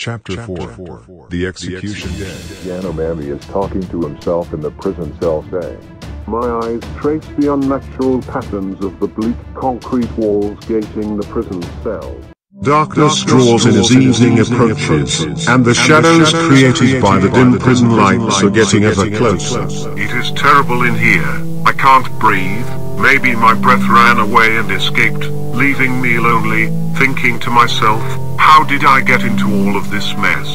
Chapter 4. The Execution Day. Yanomami is talking to himself in the prison cell saying, "My eyes trace the unnatural patterns of the bleak concrete walls gating the prison cells. Darkness draws in as evening approaches, and the shadows created by the dim prison lights are getting ever closer. It is terrible in here. I can't breathe. Maybe my breath ran away and escaped, leaving me lonely, thinking to myself, how did I get into all of this mess?"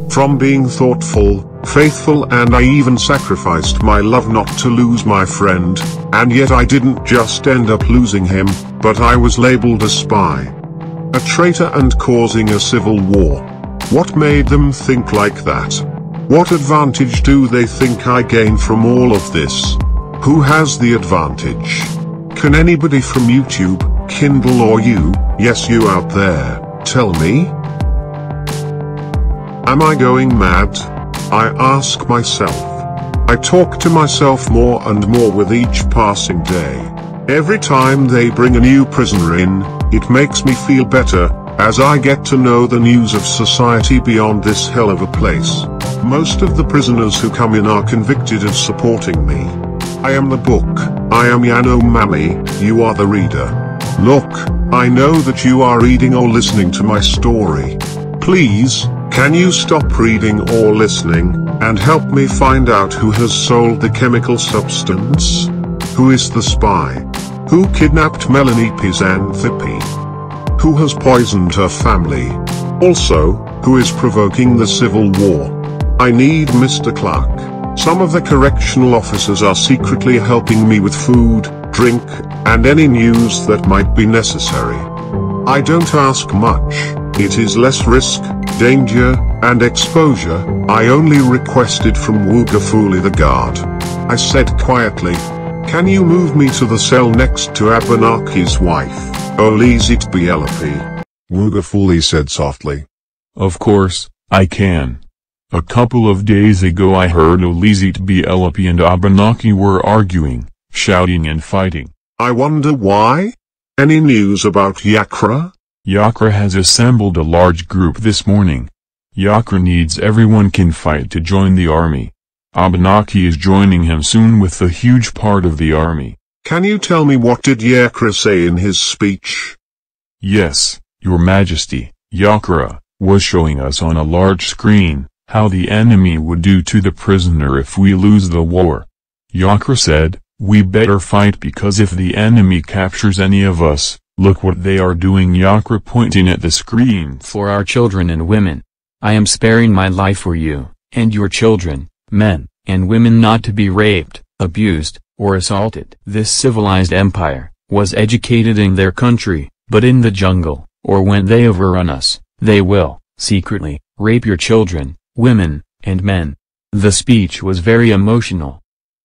From being thoughtful, faithful, and I even sacrificed my love not to lose my friend, and yet I didn't just end up losing him, but I was labeled a spy. A traitor and causing a civil war. What made them think like that? What advantage do they think I gain from all of this? Who has the advantage? Can anybody from YouTube, Kindle or you, yes you out there, tell me? Am I going mad? I ask myself. I talk to myself more and more with each passing day. Every time they bring a new prisoner in, it makes me feel better, as I get to know the news of society beyond this hell of a place. Most of the prisoners who come in are convicted of supporting me. I am the book, I am Yanomami, you are the reader. Look, I know that you are reading or listening to my story. Please, can you stop reading or listening, and help me find out who has sold the chemical substance? Who is the spy? Who kidnapped Melanie Pizanthipi? Who has poisoned her family? Also, who is provoking the civil war? I need Mr. Clark. Some of the correctional officers are secretly helping me with food, drink, and any news that might be necessary. I don't ask much. It is less risk, danger, and exposure. I only requested from Wugafuli the guard. I said quietly, "Can you move me to the cell next to Abenaki's wife, Olizit Bielapi?" Wugafuli said softly. "Of course, I can. A couple of days ago I heard Olizit Bielapi and Abenaki were arguing, shouting and fighting." I wonder why? Any news about Yakra? Yakra has assembled a large group this morning. Yakra needs everyone can fight to join the army. Abenaki is joining him soon with a huge part of the army. Can you tell me what did Yakra say in his speech? Yes, Your Majesty. Yakra was showing us on a large screen how the enemy would do to the prisoner if we lose the war. Yakra said, "We better fight because if the enemy captures any of us, look what they are doing." Yakra pointing at the screen. "For our children and women. I am sparing my life for you, and your children, men, and women not to be raped, abused, or assaulted." This civilized empire was educated in their country, but in the jungle, or when they overrun us, they will, secretly, rape your children, women, and men. The speech was very emotional.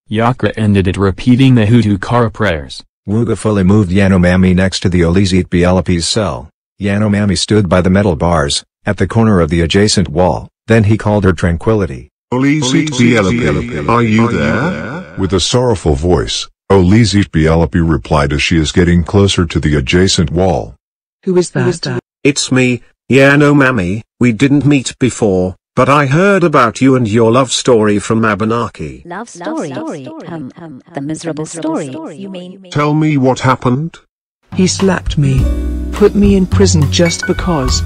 Yakra ended it repeating the Hutu Kara prayers. Wugafuli moved Yanomami next to the Olizit Bielapi's cell. Yanomami stood by the metal bars, at the corner of the adjacent wall, then he called her Tranquility. "Olizit Bielapi, are you there?" With a sorrowful voice, Olizit Bielapi replied as she is getting closer to the adjacent wall. Who is that? "It's me, Yanomami. We didn't meet before, but I heard about you and your love story from Abenaki." Love story? The miserable story, you mean? Tell me what happened. He slapped me. Put me in prison just because.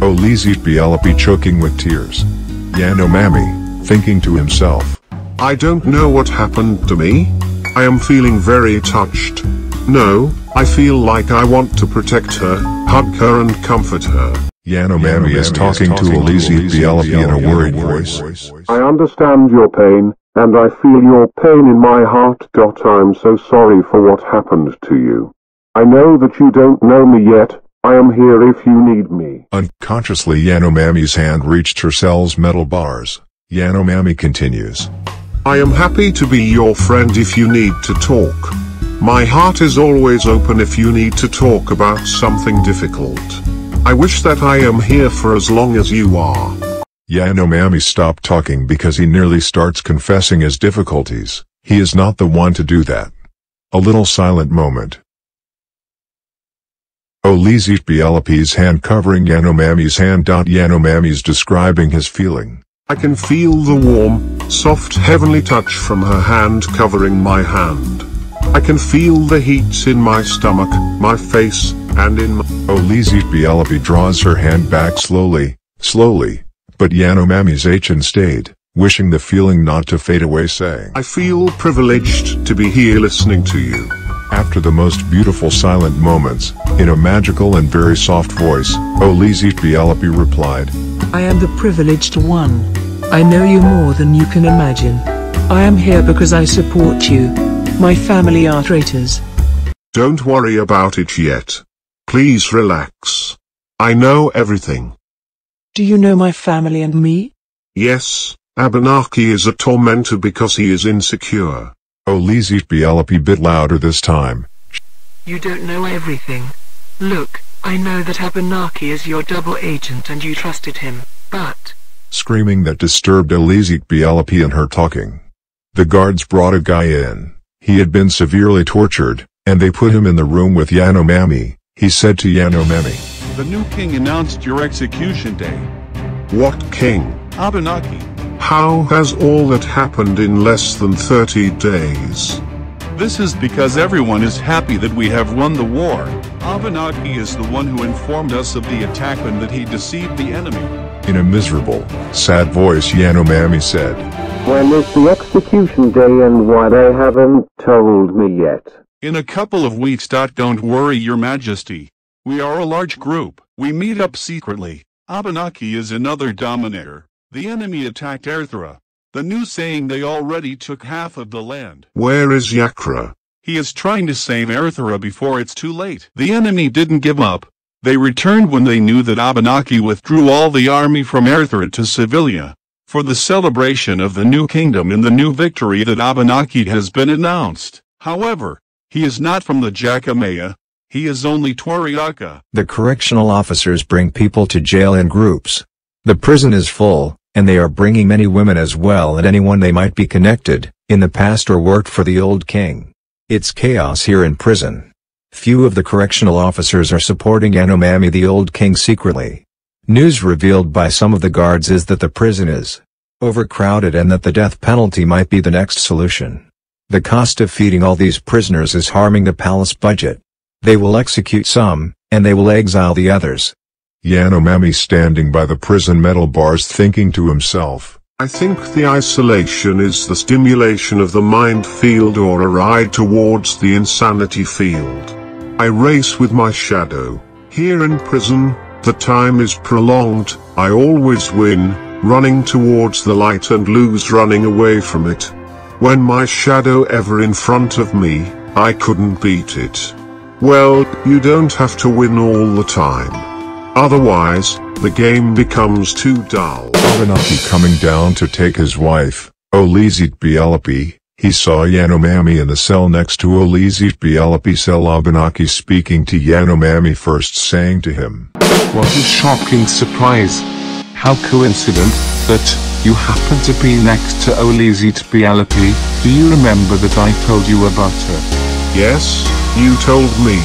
Olizit Bielapi choking with tears. Yanomami, thinking to himself. I don't know what happened to me. I am feeling very touched. No, I feel like I want to protect her, hug her and comfort her. Yanomami is talking to Olizit Bielapi in a worried voice. I understand your pain, and I feel your pain in my heart. I'm so sorry for what happened to you. I know that you don't know me yet. I am here if you need me. Unconsciously Yanomami's hand reached her cell's metal bars. Yanomami continues. I am happy to be your friend if you need to talk. My heart is always open if you need to talk about something difficult. I wish that I am here for as long as you are. Yanomami stopped talking because he nearly starts confessing his difficulties. He is not the one to do that. A little silent moment. Olizit Bielapi's hand covering Yanomami's hand. Yanomami's describing his feeling. I can feel the warm, soft heavenly touch from her hand covering my hand. I can feel the heat in my stomach, my face, and in my... Olizit Bielapi draws her hand back slowly, but Yanomami's Achin stayed, wishing the feeling not to fade away, saying, I feel privileged to be here listening to you. After the most beautiful silent moments, in a magical and very soft voice, Olizit Bielapi replied, I am the privileged one. I know you more than you can imagine. I am here because I support you. My family are traitors. Don't worry about it yet. Please relax. I know everything. Do you know my family and me? Yes, Abenaki is a tormentor because he is insecure. Olizit Bielapi bit louder this time. You don't know everything. Look, I know that Abenaki is your double agent and you trusted him, but... Screaming that disturbed Olizit Bielapi and her talking. The guards brought a guy in. He had been severely tortured, and they put him in the room with Yanomami. He said to Yanomami, The new king announced your execution day. What king? Abenaki. How has all that happened in less than 30 days? This is because everyone is happy that we have won the war. Abenaki is the one who informed us of the attack and that he deceived the enemy. In a miserable, sad voice, Yanomami said, When is the execution day and why they haven't told me yet? In a couple of weeks. Don't worry, Your Majesty. We are a large group. We meet up secretly. Abenaki is another dominator. The enemy attacked Erthra. The news saying they already took half of the land. Where is Yakra? He is trying to save Erthra before it's too late. The enemy didn't give up. They returned when they knew that Abenaki withdrew all the army from Erthra to Sevilla. For the celebration of the new kingdom and the new victory that Abenaki has been announced. However, he is not from the Jacamaya. He is only Toriaka. The correctional officers bring people to jail in groups. The prison is full, and they are bringing many women as well and anyone they might be connected, in the past or worked for the old king. It's chaos here in prison. Few of the correctional officers are supporting Yanomami the old king secretly. News revealed by some of the guards is that the prison is overcrowded and that the death penalty might be the next solution. The cost of feeding all these prisoners is harming the palace budget. They will execute some, and they will exile the others. Yanomami standing by the prison metal bars thinking to himself, I think the isolation is the stimulation of the mind field or a ride towards the insanity field. I race with my shadow. Here in prison, the time is prolonged, I always win, running towards the light and lose running away from it. When my shadow ever in front of me, I couldn't beat it. Well, you don't have to win all the time. Otherwise, the game becomes too dull. Abenaki coming down to take his wife, Olizit Bielapi. He saw Yanomami in the cell next to Olizit Bielapi's cell. Abenaki speaking to Yanomami first, saying to him, What a shocking surprise. How coincident that you happen to be next to Olizit Bielapi. Do you remember that I told you about her? Yes, you told me.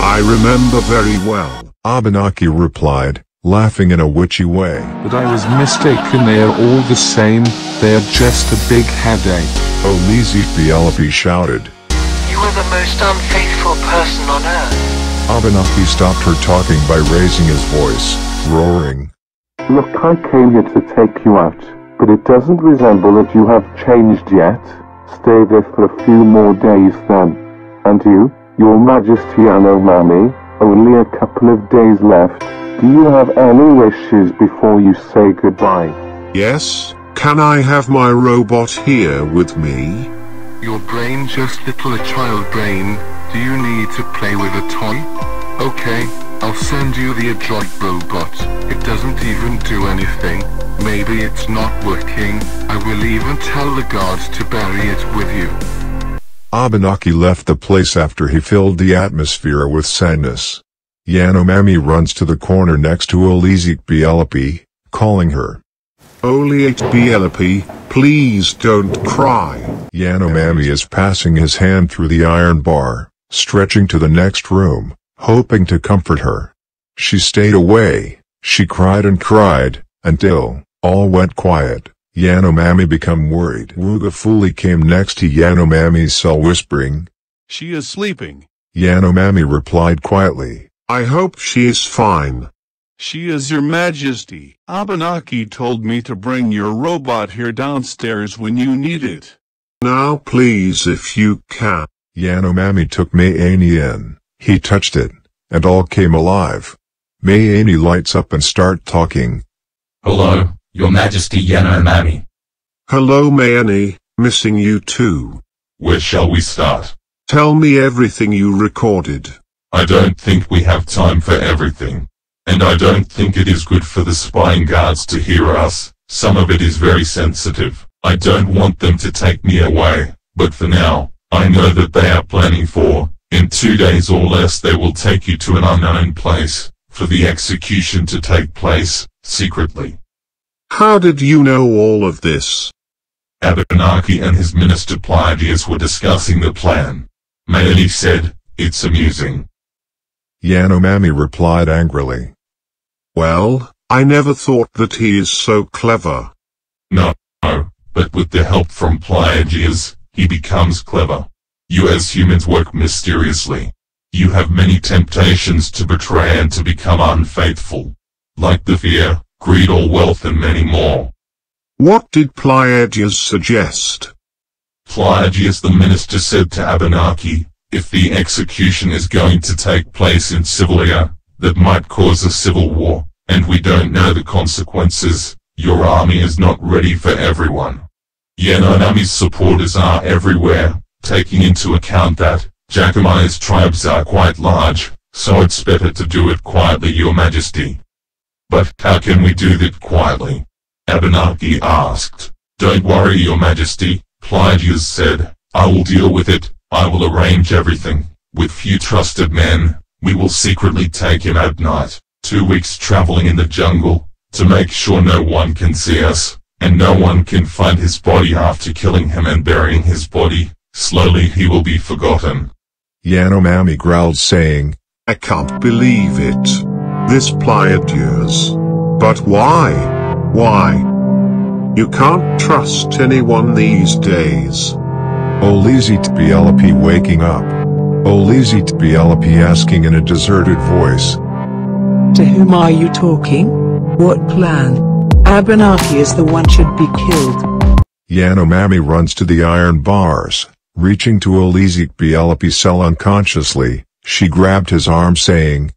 I remember very well. Abenaki replied, laughing in a witchy way. But I was mistaken, they are all the same, they are just a big headache. Olizit Bielapi shouted. You are the most unfaithful person on earth. Abenaki stopped her talking by raising his voice, roaring. Look, I came here to take you out, but it doesn't resemble that you have changed yet. Stay there for a few more days then. And you, Your Majesty Yanomami, only a couple of days left. Do you have any wishes before you say goodbye? Yes, can I have my robot here with me? Your brain just little a child brain, do you need to play with a toy? Okay, I'll send you the adroit robot, it doesn't even do anything, maybe it's not working, I will even tell the guards to bury it with you. Abenaki left the place after he filled the atmosphere with sadness. Yanomami runs to the corner next to Olizit Bielapi, calling her. Olizit Bielapi, please don't cry. Yanomami is passing his hand through the iron bar, stretching to the next room, hoping to comfort her. She stayed away. She cried and cried, until all went quiet. Yanomami became worried. Wugafuli came next to Yanomami's cell whispering, "She is sleeping." Yanomami replied quietly, "I hope she is fine." "She is, Your Majesty. Abenaki told me to bring your robot here downstairs when you need it." "Now please if you can." Yanomami took Mayani in. He touched it, and all came alive. Mayani lights up and start talking. "Hello, Your Majesty Yanomami." "Hello Mayani, missing you too." "Where shall we start?" "Tell me everything you recorded." "I don't think we have time for everything. And I don't think it is good for the spying guards to hear us. Some of it is very sensitive. I don't want them to take me away, but for now, I know that they are planning in 2 days or less they will take you to an unknown place, for the execution to take place, secretly." "How did you know all of this?" Abenaki and his minister Pleiades were discussing the plan. Mayani said, "It's amusing." Yanomami replied angrily, "Well, I never thought that he is so clever." No, but with the help from Pleiades, he becomes clever. You as humans work mysteriously. You have many temptations to betray and to become unfaithful. Like the fear, greed or wealth and many more. What did Pleiades suggest? Pleiades the minister said to Abenaki, if the execution is going to take place in Civilia, that might cause a civil war, and we don't know the consequences, your army is not ready for everyone. Yanomami's supporters are everywhere, taking into account that, Jacquemi's tribes are quite large, so it's better to do it quietly, Your Majesty. But how can we do that quietly? Abenaki asked. Don't worry, Your Majesty, Pleiades said, I will deal with it. I will arrange everything. With few trusted men, we will secretly take him at night, 2 weeks traveling in the jungle, to make sure no one can see us, and no one can find his body after killing him and burying his body. Slowly he will be forgotten. Yanomami growled, saying, I can't believe it. This Pleiades. But why? Why? You can't trust anyone these days. Olizit-BLP waking up. Olizit-BLP asking in a deserted voice. To whom are you talking? What plan? Abenaki is the one should be killed. Yanomami runs to the iron bars, reaching to Olizit-BLP's cell unconsciously. She grabbed his arm saying,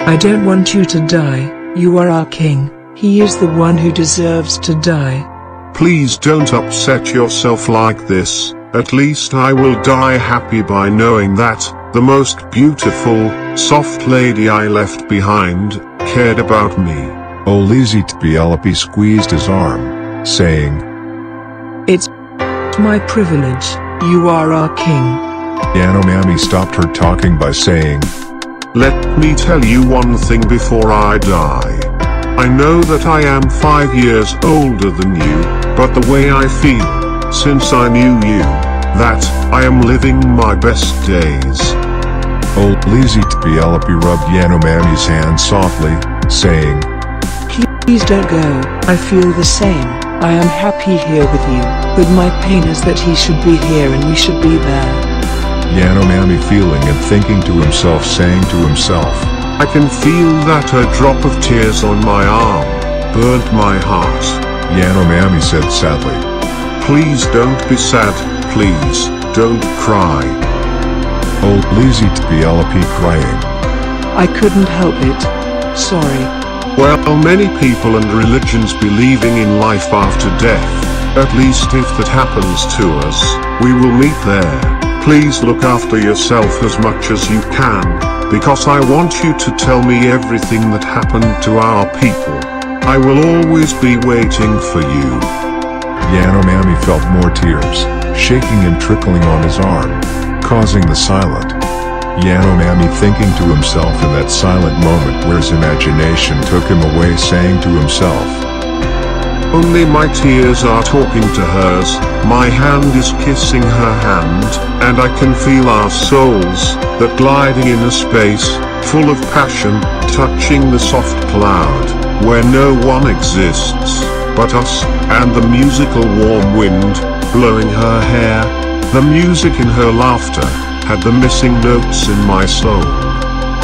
I don't want you to die, you are our king, he is the one who deserves to die. Please don't upset yourself like this. At least I will die happy by knowing that, the most beautiful, soft lady I left behind, cared about me. Olizit-BLP squeezed his arm, saying, It's my privilege, you are our king. Yanomami stopped her talking by saying, Let me tell you one thing before I die. I know that I am 5 years older than you, but the way I feel, since I knew you, that I am living my best days. Olizit-BLP rubbed Yanomami's hand softly, saying, Please don't go, I feel the same, I am happy here with you, but my pain is that he should be here and we should be there. Yanomami feeling and thinking to himself, saying to himself, I can feel that a drop of tears on my arm burnt my heart. Yanomami said sadly, Please don't be sad, please, don't cry. Olizit-BLP crying. I couldn't help it, sorry. Well, many people and religions believing in life after death. At least if that happens to us, we will meet there. Please look after yourself as much as you can, because I want you to tell me everything that happened to our people. I will always be waiting for you. Yanomami felt more tears, shaking and trickling on his arm, causing the silent. Yanomami thinking to himself in that silent moment where his imagination took him away, saying to himself, Only my tears are talking to hers, my hand is kissing her hand, and I can feel our souls, that gliding in a space, full of passion, touching the soft cloud, where no one exists, but us, and the musical warm wind, blowing her hair, the music in her laughter, had the missing notes in my soul.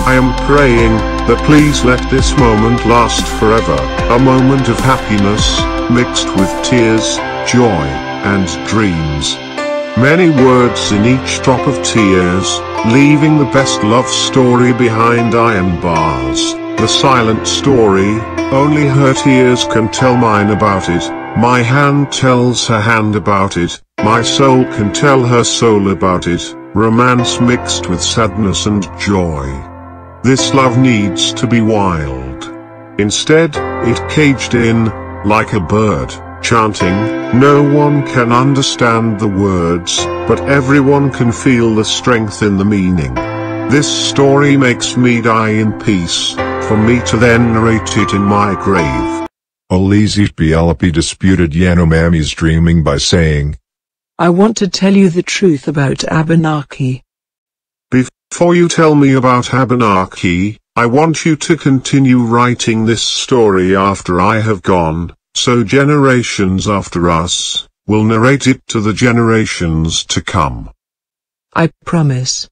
I am praying, that please let this moment last forever, a moment of happiness, mixed with tears, joy, and dreams. Many words in each drop of tears, leaving the best love story behind iron bars. The silent story, only her tears can tell mine about it. My hand tells her hand about it, my soul can tell her soul about it. Romance mixed with sadness and joy. This love needs to be wild. Instead, it caged in, like a bird, chanting. No one can understand the words, but everyone can feel the strength in the meaning. This story makes me die in peace, for me to then narrate it in my grave. Olizit Bialapi disputed Yanomami's dreaming by saying, I want to tell you the truth about Abenaki. Before you tell me about Abenaki, I want you to continue writing this story after I have gone, so generations after us will narrate it to the generations to come. I promise.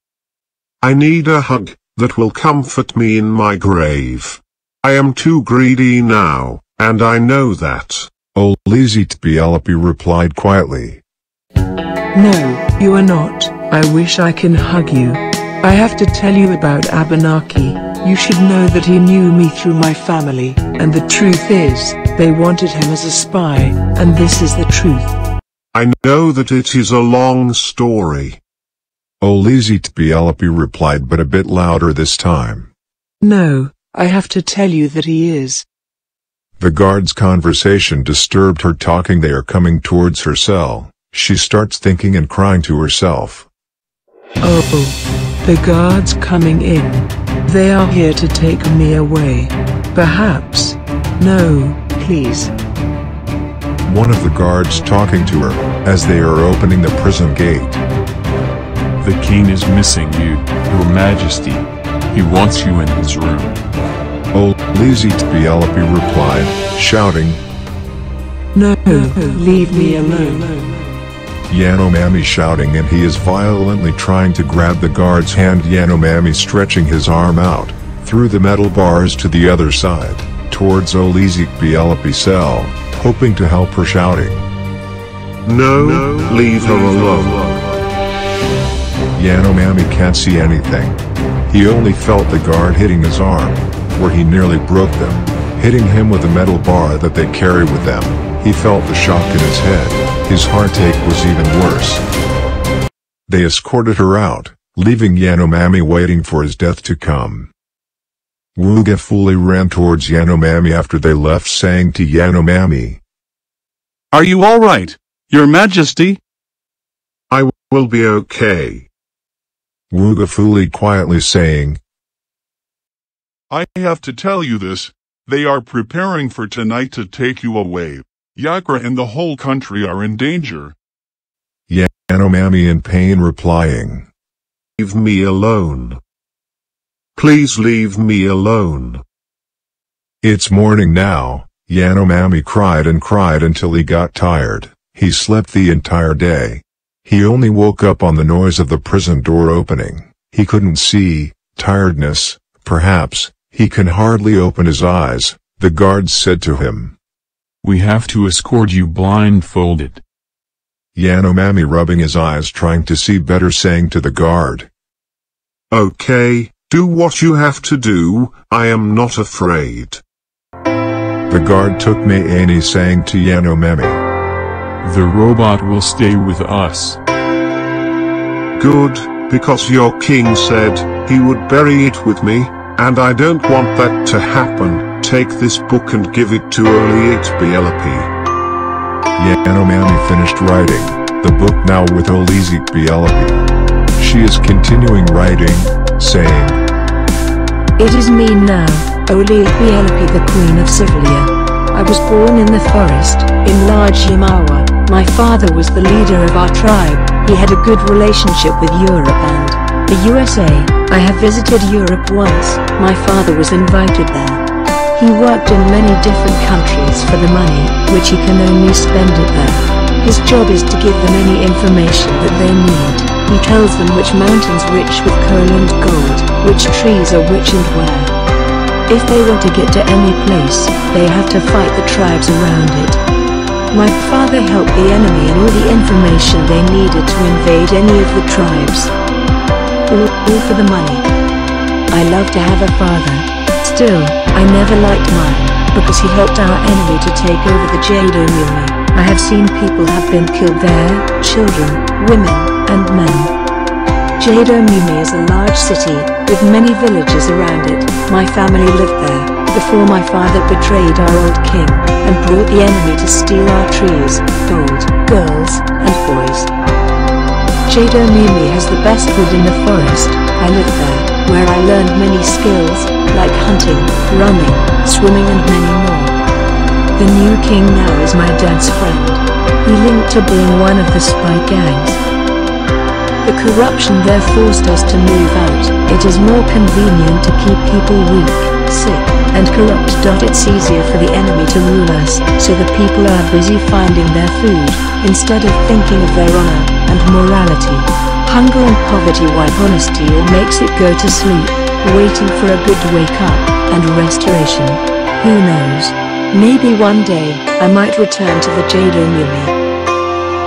I need a hug that will comfort me in my grave. I am too greedy now, and I know that. Olizit Bialapi replied quietly. No, you are not. I wish I can hug you. I have to tell you about Abenaki. You should know that he knew me through my family, and the truth is, they wanted him as a spy, and this is the truth. I know that it is a long story. Olizit Bialapi replied, but a bit louder this time. No, I have to tell you that he is. The guard's conversation disturbed her talking. They are coming towards her cell. She starts thinking and crying to herself. Oh, the guards coming in. They are here to take me away. Perhaps. No, please. One of the guards talking to her, as they are opening the prison gate. The king is missing you, your majesty. He wants you in his room. Olizit Bialapi replied, shouting, No, leave me alone. Yanomami shouting, and he is violently trying to grab the guard's hand. Yanomami stretching his arm out, through the metal bars to the other side, towards Olizit Bialapi's cell, hoping to help her, shouting, No, leave her alone. Yanomami can't see anything. He only felt the guard hitting his arm, where he nearly broke them, hitting him with a metal bar that they carry with them. He felt the shock in his head. His heartache was even worse. They escorted her out, leaving Yanomami waiting for his death to come. Wuga fully ran towards Yanomami after they left, saying to Yanomami, Are you all right, your majesty? I will be okay. Wuga fully quietly saying, I have to tell you this. They are preparing for tonight to take you away. Yakra and the whole country are in danger. Yanomami in pain replying, Leave me alone. Please leave me alone. It's morning now. Yanomami cried and cried until he got tired. He slept the entire day. He only woke up on the noise of the prison door opening. He couldn't see. Tiredness, perhaps. He can hardly open his eyes. The guards said to him, We have to escort you blindfolded. Yanomami rubbing his eyes trying to see better, saying to the guard, Okay, do what you have to do, I am not afraid. The guard took Mayani, saying to Yanomami, The robot will stay with us. Good, because your king said he would bury it with me, and I don't want that to happen. Take this book and give it to Olizit Bialapi. Yanomami finished writing the book now with Olizit Bialapi. She is continuing writing, saying, It is me now, Olizit Bialapi, the Queen of Sivilia. I was born in the forest, in large Yamawa. My father was the leader of our tribe. He had a good relationship with Europe and the USA. I have visited Europe once. My father was invited there. He worked in many different countries for the money, which he can only spend it there. His job is to give them any information that they need. He tells them which mountains rich with coal and gold, which trees are which and where. If they want to get to any place, they have to fight the tribes around it. My father helped the enemy and all the information they needed to invade any of the tribes. All for the money. I love to have a father. Still, I never liked mine, because he helped our enemy to take over the Jadomumi. I have seen people have been killed there, children, women, and men. Jadomumi is a large city, with many villages around it. My family lived there, before my father betrayed our old king, and brought the enemy to steal our trees, gold, girls, and boys. Jadomumi has the best wood in the forest. I lived there, where I learned many skills, like hunting, running, swimming and many more. The new king now is my dad's friend. He linked to being one of the spy gangs. The corruption there forced us to move out. It is more convenient to keep people weak, sick, and corrupt. It's easier for the enemy to rule us, so the people are busy finding their food, instead of thinking of their honor and morality. Hunger and poverty wipe honesty or makes it go to sleep, waiting for a good wake up, and restoration. Who knows? Maybe one day, I might return to the Jadomumi.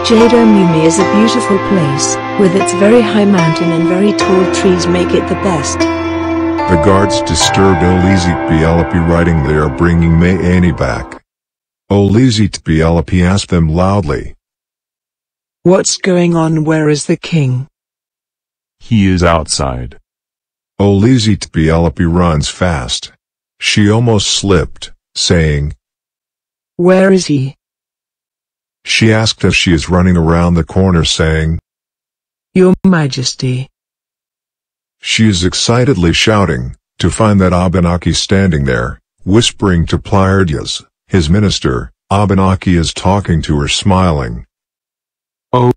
Jadomumi is a beautiful place, with its very high mountain and very tall trees make it the best. The guards disturbed Olizit writing they are bringing Mayani back. Olizit asked them loudly. What's going on? Where is the king? He is outside. Olizit runs fast. She almost slipped, saying, Where is he? She asked as she is running around the corner saying, Your Majesty. She is excitedly shouting, to find that Abenaki standing there, whispering to Pliardias, his minister. Abenaki is talking to her smiling. Oh,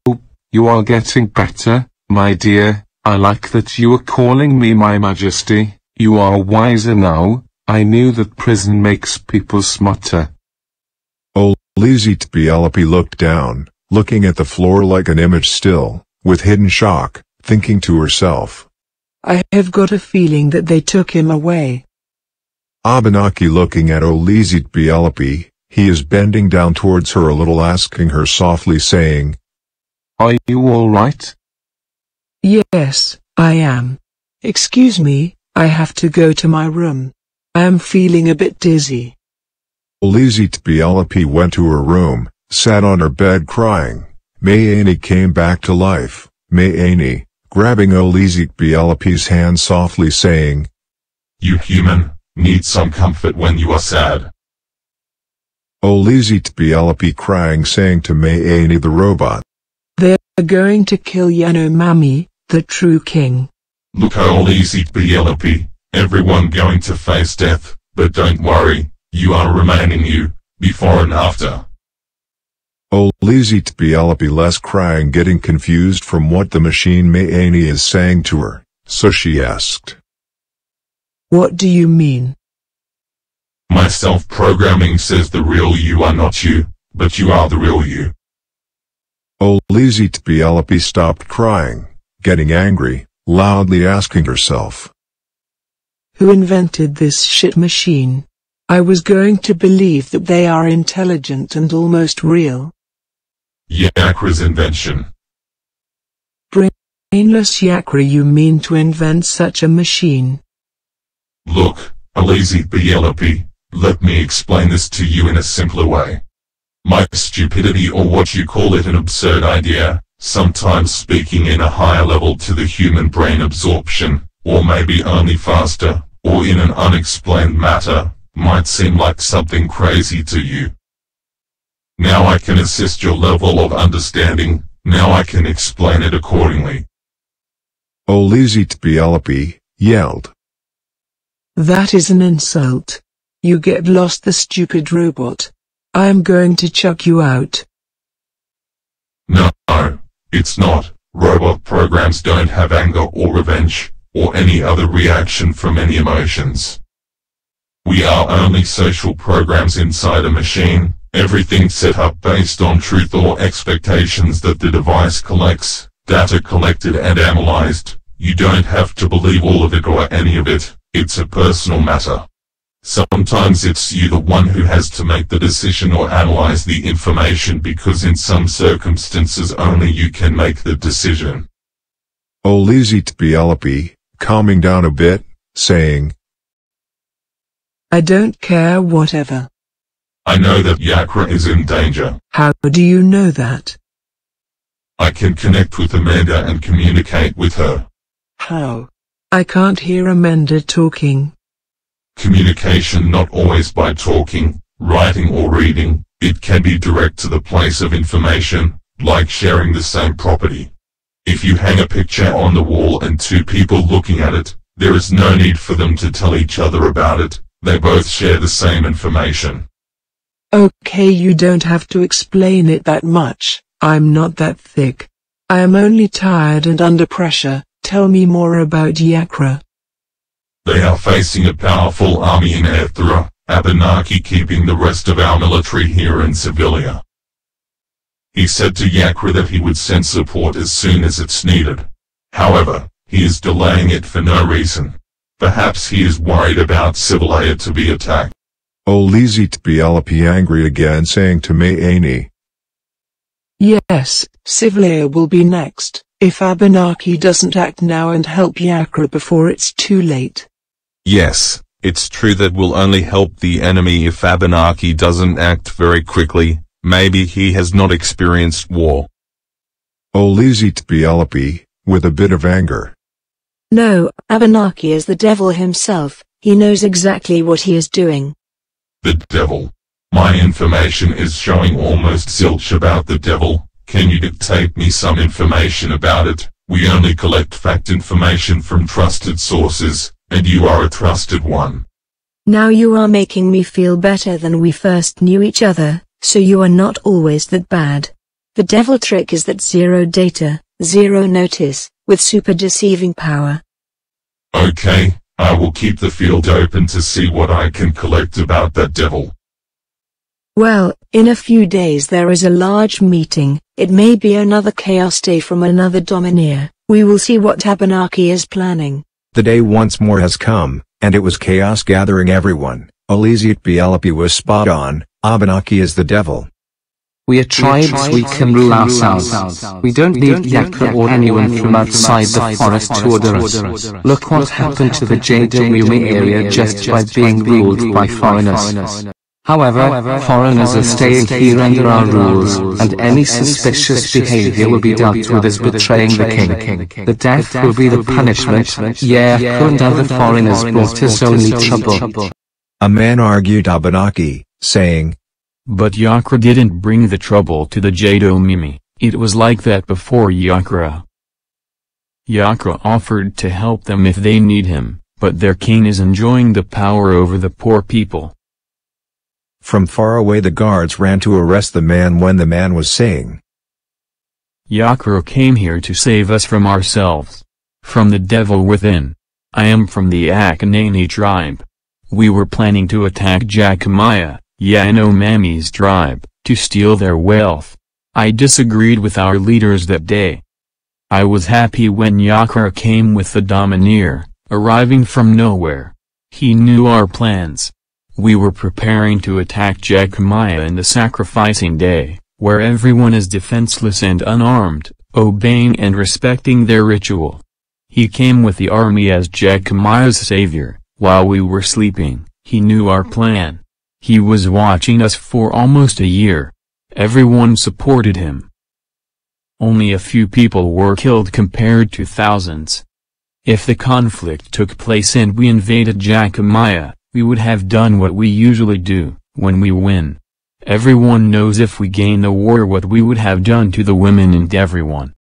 you are getting better, my dear. I like that you are calling me my Majesty. You are wiser now. I knew that prison makes people smarter. Olizit looked down, looking at the floor like an image still, with hidden shock, thinking to herself. I have got a feeling that they took him away. Abenaki looking at Olizit he is bending down towards her a little, asking her softly saying, Are you all right? Yes, I am. Excuse me, I have to go to my room. I am feeling a bit dizzy. Olizit went to her room, sat on her bed crying. Mayani came back to life. Mayani, grabbing Olizit hand softly saying, You human, need some comfort when you are sad. Olizit crying saying to Mayani the robot, They're going to kill Yanomami, the true king. Look Olizit everyone going to face death, but don't worry, you are remaining you, before and after. Olizit less crying, getting confused from what the machine Mayani is saying to her, so she asked, What do you mean? My self-programming says the real you are not you, but you are the real you. Olizit stopped crying, getting angry, loudly asking herself, Who invented this shit machine? I was going to believe that they are intelligent and almost real. Yakra's invention. Brainless Yakra, you mean to invent such a machine? Look, Olizit let me explain this to you in a simpler way. My stupidity, or what you call it, an absurd idea, sometimes speaking in a higher level to the human brain absorption, or maybe only faster, or in an unexplained matter, might seem like something crazy to you. Now I can assist your level of understanding, now I can explain it accordingly. Olizit yelled. That is an insult. You get lost, the stupid robot. I am going to chuck you out. No, it's not. Robot programs don't have anger or revenge, or any other reaction from any emotions. We are only social programs inside a machine, everything set up based on truth or expectations that the device collects, data collected and analyzed. You don't have to believe all of it or any of it, it's a personal matter. Sometimes it's you the one who has to make the decision or analyze the information because in some circumstances only you can make the decision. Olizit BLP, calming down a bit, saying, I don't care whatever. I know that Yakra is in danger. How do you know that? I can connect with Amanda and communicate with her. How? I can't hear Amanda talking. Communication not always by talking, writing or reading, it can be direct to the place of information, like sharing the same property. If you hang a picture on the wall and two people looking at it, there is no need for them to tell each other about it, they both share the same information. Okay, you don't have to explain it that much, I'm not that thick. I am only tired and under pressure, tell me more about Yakra. They are facing a powerful army in Earthra, Abenaki keeping the rest of our military here in Sevilla. He said to Yakra that he would send support as soon as it's needed. However, he is delaying it for no reason. Perhaps he is worried about Sevilla to be attacked. Olizit BLP angry again, saying to Mayani, Yes, Sevilla will be next, if Abenaki doesn't act now and help Yakra before it's too late. Yes, it's true that will only help the enemy if Abenaki doesn't act very quickly. Maybe he has not experienced war. Olizit BLP, with a bit of anger. No, Abenaki is the devil himself, he knows exactly what he is doing. The devil. My information is showing almost zilch about the devil. Can you dictate me some information about it? We only collect fact information from trusted sources, and you are a trusted one. Now you are making me feel better than we first knew each other, so you are not always that bad. The devil trick is that zero data, zero notice, with super deceiving power. Okay, I will keep the field open to see what I can collect about that devil. Well, in a few days there is a large meeting, it may be another chaos day from another domineer, we will see what Abenaki is planning. The day once more has come, and it was chaos gathering everyone. Olizit BLP was spot on, Abenaki is the devil. We are tribes, we can rule ourselves. We don't need Yakra or anyone from outside the forest to order us. Look what happened to the Jadamumi area just by being ruled by foreigners. However, foreigners are staying here under our rules, and any suspicious behavior will be dealt with as betraying the king. The death will be the punishment. Yakra and other foreigners brought us only trouble. A man argued Abenaki, saying, But Yakra didn't bring the trouble to the Jadamimi, it was like that before Yakra. Yakra offered to help them if they need him, but their king is enjoying the power over the poor people. From far away the guards ran to arrest the man when the man was saying, Yakra came here to save us from ourselves. From the devil within. I am from the Akanani tribe. We were planning to attack Jacamaya, Yanomami's tribe, to steal their wealth. I disagreed with our leaders that day. I was happy when Yakra came with the domineer, arriving from nowhere. He knew our plans. We were preparing to attack Jacamaya in the sacrificing day, where everyone is defenseless and unarmed, obeying and respecting their ritual. He came with the army as Jacamaya's savior. While we were sleeping, he knew our plan. He was watching us for almost a year. Everyone supported him. Only a few people were killed compared to thousands. If the conflict took place and we invaded Jacamaya, we would have done what we usually do, when we win. Everyone knows if we gain the war what we would have done to the women and everyone.